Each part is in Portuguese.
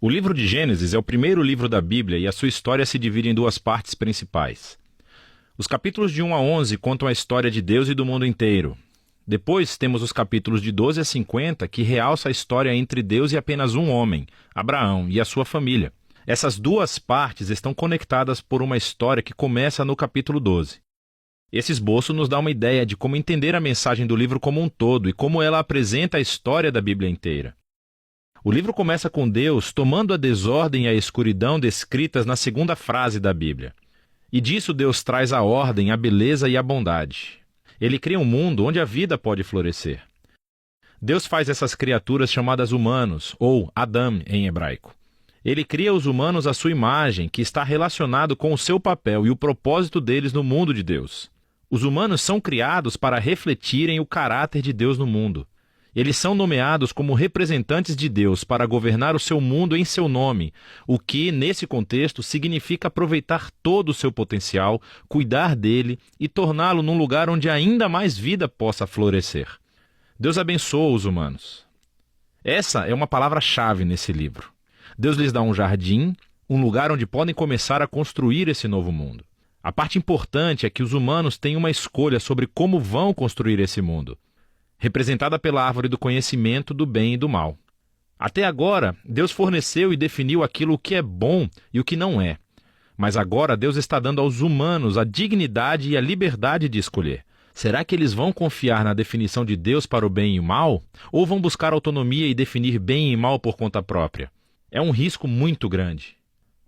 O livro de Gênesis é o primeiro livro da Bíblia e a sua história se divide em duas partes principais. Os capítulos de 1 a 11 contam a história de Deus e do mundo inteiro. Depois temos os capítulos de 12 a 50 que realça a história entre Deus e apenas um homem, Abraão, e a sua família. Essas duas partes estão conectadas por uma história que começa no capítulo 12. Esse esboço nos dá uma ideia de como entender a mensagem do livro como um todo e como ela apresenta a história da Bíblia inteira. O livro começa com Deus tomando a desordem e a escuridão descritas na segunda frase da Bíblia. E disso Deus traz a ordem, a beleza e a bondade. Ele cria um mundo onde a vida pode florescer. Deus faz essas criaturas chamadas humanos, ou Adam em hebraico. Ele cria os humanos à sua imagem, que está relacionado com o seu papel e o propósito deles no mundo de Deus. Os humanos são criados para refletirem o caráter de Deus no mundo. Eles são nomeados como representantes de Deus para governar o seu mundo em seu nome, o que, nesse contexto, significa aproveitar todo o seu potencial, cuidar dele e torná-lo num lugar onde ainda mais vida possa florescer. Deus abençoa os humanos. Essa é uma palavra-chave nesse livro. Deus lhes dá um jardim, um lugar onde podem começar a construir esse novo mundo. A parte importante é que os humanos têm uma escolha sobre como vão construir esse mundo, representada pela árvore do conhecimento do bem e do mal. Até agora, Deus forneceu e definiu aquilo que é bom e o que não é. Mas agora Deus está dando aos humanos a dignidade e a liberdade de escolher. Será que eles vão confiar na definição de Deus para o bem e o mal? Ou vão buscar autonomia e definir bem e mal por conta própria? É um risco muito grande.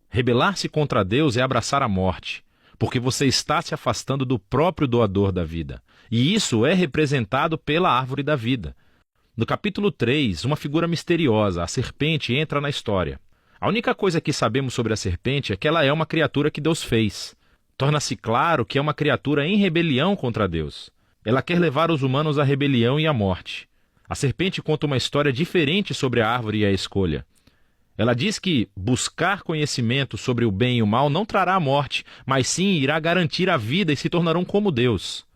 Rebelar-se contra Deus é abraçar a morte, porque você está se afastando do próprio doador da vida. E isso é representado pela árvore da vida. No capítulo 3, uma figura misteriosa, a serpente, entra na história. A única coisa que sabemos sobre a serpente é que ela é uma criatura que Deus fez. Torna-se claro que é uma criatura em rebelião contra Deus. Ela quer levar os humanos à rebelião e à morte. A serpente conta uma história diferente sobre a árvore e a escolha. Ela diz que buscar conhecimento sobre o bem e o mal não trará a morte, mas sim irá garantir a vida e se tornarão como Deus.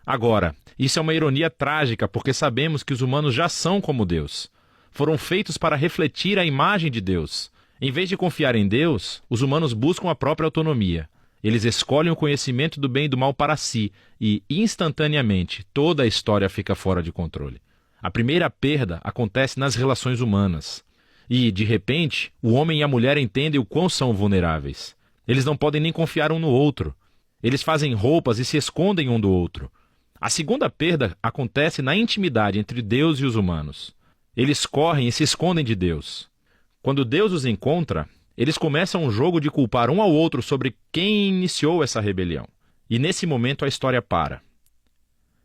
Agora, isso é uma ironia trágica porque sabemos que os humanos já são como Deus. Foram feitos para refletir a imagem de Deus. Em vez de confiar em Deus, os humanos buscam a própria autonomia. Eles escolhem o conhecimento do bem e do mal para si e, instantaneamente, toda a história fica fora de controle. A primeira perda acontece nas relações humanas. E, de repente, o homem e a mulher entendem o quão são vulneráveis. Eles não podem nem confiar um no outro. Eles fazem roupas e se escondem um do outro. A segunda perda acontece na intimidade entre Deus e os humanos. Eles correm e se escondem de Deus. Quando Deus os encontra, eles começam um jogo de culpar um ao outro sobre quem iniciou essa rebelião. E nesse momento a história para.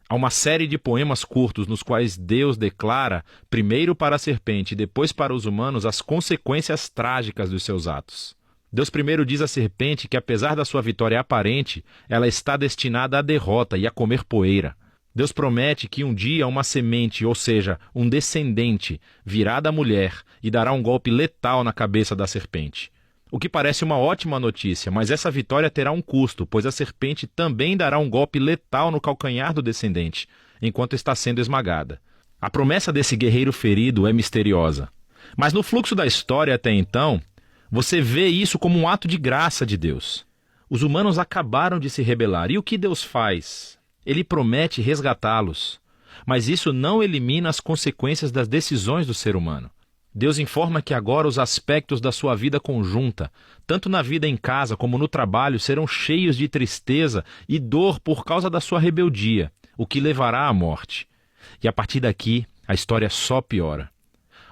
Há uma série de poemas curtos nos quais Deus declara, primeiro para a serpente e depois para os humanos, as consequências trágicas dos seus atos. Deus primeiro diz à serpente que, apesar da sua vitória aparente, ela está destinada à derrota e a comer poeira. Deus promete que um dia uma semente, ou seja, um descendente, virá da mulher e dará um golpe letal na cabeça da serpente. O que parece uma ótima notícia, mas essa vitória terá um custo, pois a serpente também dará um golpe letal no calcanhar do descendente, enquanto está sendo esmagada. A promessa desse guerreiro ferido é misteriosa. Mas no fluxo da história até então, você vê isso como um ato de graça de Deus. Os humanos acabaram de se rebelar. E o que Deus faz? Ele promete resgatá-los. Mas isso não elimina as consequências das decisões do ser humano. Deus informa que agora os aspectos da sua vida conjunta, tanto na vida em casa como no trabalho, serão cheios de tristeza e dor por causa da sua rebeldia, o que levará à morte. E a partir daqui, a história só piora.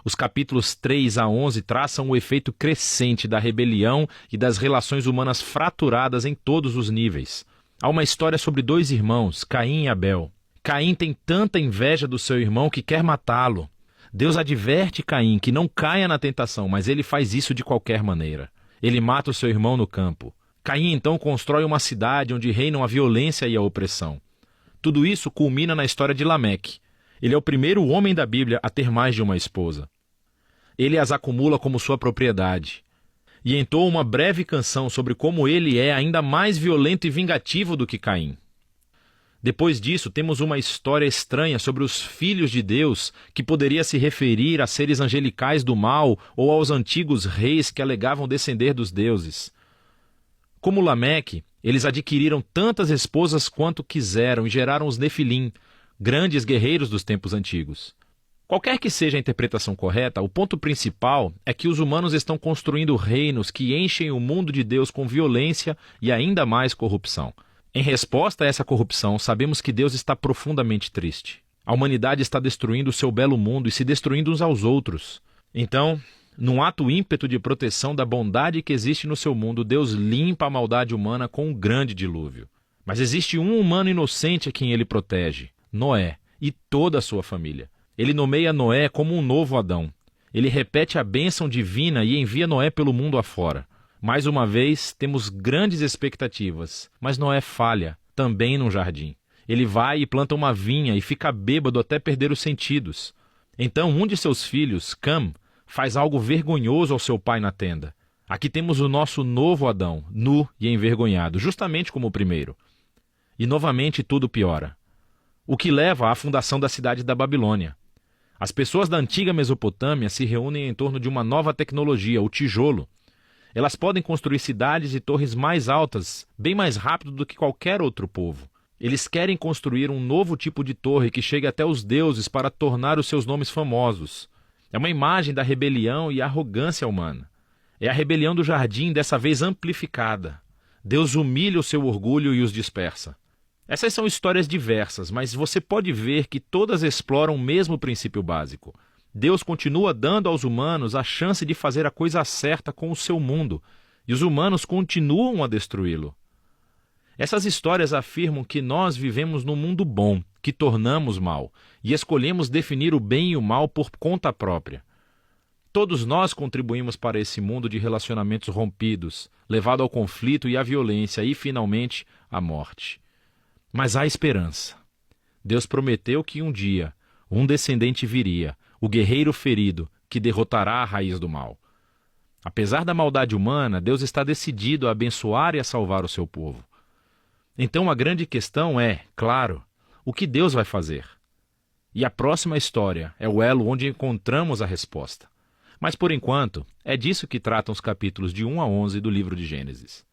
Os capítulos 3 a 11 traçam o efeito crescente da rebelião e das relações humanas fraturadas em todos os níveis. Há uma história sobre dois irmãos, Caim e Abel. Caim tem tanta inveja do seu irmão que quer matá-lo. Deus adverte Caim que não caia na tentação, mas ele faz isso de qualquer maneira. Ele mata o seu irmão no campo. Caim então constrói uma cidade onde reinam a violência e a opressão. Tudo isso culmina na história de Lameque. Ele é o primeiro homem da Bíblia a ter mais de uma esposa. Ele as acumula como sua propriedade. E entoa uma breve canção sobre como ele é ainda mais violento e vingativo do que Caim. Depois disso, temos uma história estranha sobre os filhos de Deus, que poderia se referir a seres angelicais do mal ou aos antigos reis que alegavam descender dos deuses. Como Lameque, eles adquiriram tantas esposas quanto quiseram e geraram os Nefilim, grandes guerreiros dos tempos antigos. Qualquer que seja a interpretação correta, o ponto principal é que os humanos estão construindo reinos que enchem o mundo de Deus com violência e ainda mais corrupção. Em resposta a essa corrupção, sabemos que Deus está profundamente triste. A humanidade está destruindo o seu belo mundo e se destruindo uns aos outros. Então, num ato ímpeto de proteção da bondade que existe no seu mundo, Deus limpa a maldade humana com um grande dilúvio. Mas existe um humano inocente a quem ele protege, Noé, e toda a sua família. Ele nomeia Noé como um novo Adão. Ele repete a bênção divina e envia Noé pelo mundo afora. Mais uma vez, temos grandes expectativas, mas Noé falha, também num jardim. Ele vai e planta uma vinha e fica bêbado até perder os sentidos. Então, um de seus filhos, Cam, faz algo vergonhoso ao seu pai na tenda. Aqui temos o nosso novo Adão, nu e envergonhado, justamente como o primeiro. E novamente tudo piora. O que leva à fundação da cidade da Babilônia. As pessoas da antiga Mesopotâmia se reúnem em torno de uma nova tecnologia, o tijolo. Elas podem construir cidades e torres mais altas, bem mais rápido do que qualquer outro povo. Eles querem construir um novo tipo de torre que chegue até os deuses para tornar os seus nomes famosos. É uma imagem da rebelião e arrogância humana. É a rebelião do jardim, dessa vez amplificada. Deus humilha o seu orgulho e os dispersa. Essas são histórias diversas, mas você pode ver que todas exploram o mesmo princípio básico. Deus continua dando aos humanos a chance de fazer a coisa certa com o seu mundo, e os humanos continuam a destruí-lo. Essas histórias afirmam que nós vivemos num mundo bom, que tornamos mal, e escolhemos definir o bem e o mal por conta própria. Todos nós contribuímos para esse mundo de relacionamentos rompidos, levado ao conflito e à violência e, finalmente, à morte. Mas há esperança. Deus prometeu que um dia um descendente viria, o guerreiro ferido, que derrotará a raiz do mal. Apesar da maldade humana, Deus está decidido a abençoar e a salvar o seu povo. Então a grande questão é, claro, o que Deus vai fazer? E a próxima história é o elo onde encontramos a resposta. Mas por enquanto, é disso que tratam os capítulos de 1 a 11 do livro de Gênesis.